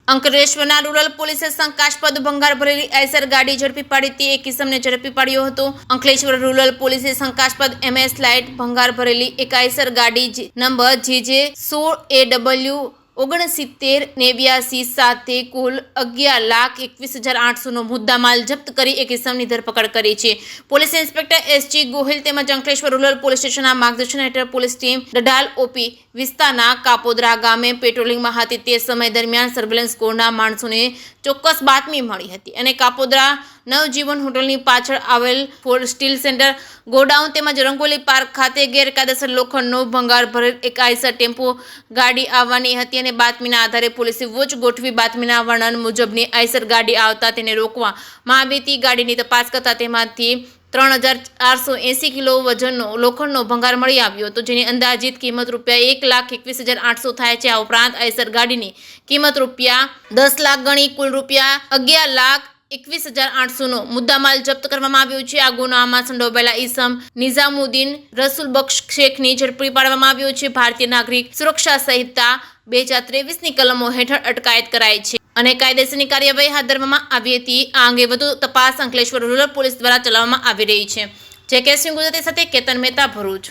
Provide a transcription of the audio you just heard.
અંકલેશ્વરના રૂરલ પોલીસે શંકાસ્પદ ભંગાર ભરેલી આઈસર ગાડી ઝડપી પાડી તે એક કિસમને ઝડપી પાડ્યો હતો। અંકલેશ્વર રૂરલ પોલીસે શંકાસ્પદ MS લાઇટ ભંગાર ભરેલી એક આઈસર ગાડી નંબર JJ 16AW 6989 સાથે કુલ 11,21,800 નો મુદ્દામાલ જપ્ત કરી એક કિસમની ધરપકડ કરી છે। પોલીસ ઇન્સ્પેક્ટર SG ગોહિલ તેમજ અંકલેશ્વર રૂરલ પોલીસ સ્ટેશનના માર્ગદર્શન હેઠળ પોલીસ ટીમ ડઢાલ OP વિસ્તારના કાપોદરા ગામે પેટ્રોલિંગમાં હતી। તે સમય દરમિયાન સર્વેલન્સ સ્કોડના માણસોને ચોક્કસ બાતમી મળી હતી અને કાપોદરા નવજીવન હોટલની પાછળ આવેલ ફોર સ્ટીલ સેન્ટર ગોડાઉન તેમજ રંગોલી પાર્ક ખાતે ગેરકાયદેસર લોખંડનો ભંગાર ભરેલ એક આઈસર ટેમ્પો ગાડી આવવાની હતી અને બાતમીના આધારે પોલીસે વોચ ગોઠવી બાતમીના વર્ણન મુજબની આઈસર ગાડી આવતા તેને રોકવામાં આવી હતી। ગાડીની તપાસ કરતા તેમાંથી 3,480 કિલો વજનનો લોખંડનો ભંગાર મળી આવ્યો હતો, જેની અંદાજિત કિંમત રૂપિયા 1,21,800 થાય છે। આ ઉપરાંત આઈસર ગાડીની કિંમત રૂપિયા 10 લાખ ગણી કુલ રૂપિયા 11,21,800 નો મુદ્દામાલ જપ્ત કરવામાં આવ્યો છે। આ ગુનામાં સંડોવાયેલા ઈસમ નિઝામુદ્દીન રસુલબક્ષ શેખની ઝડપી પાડવામાં આવ્યો છે। ભારતીય નાગરિક સુરક્ષા સંહિતા 2023ની કલમો હેઠળ અટકાયત કરાઈ છે અને કાયદેસરની કાર્યવાહી હાથ ધરવામાં આવી હતી। આ અંગે વધુ તપાસ અંકલેશ્વર રૂરલ પોલીસ દ્વારા ચલાવવામાં આવી રહી છે। જે કે સિંહ ગુજરાતી સાથે કેતન મહેતા, ભરૂચ।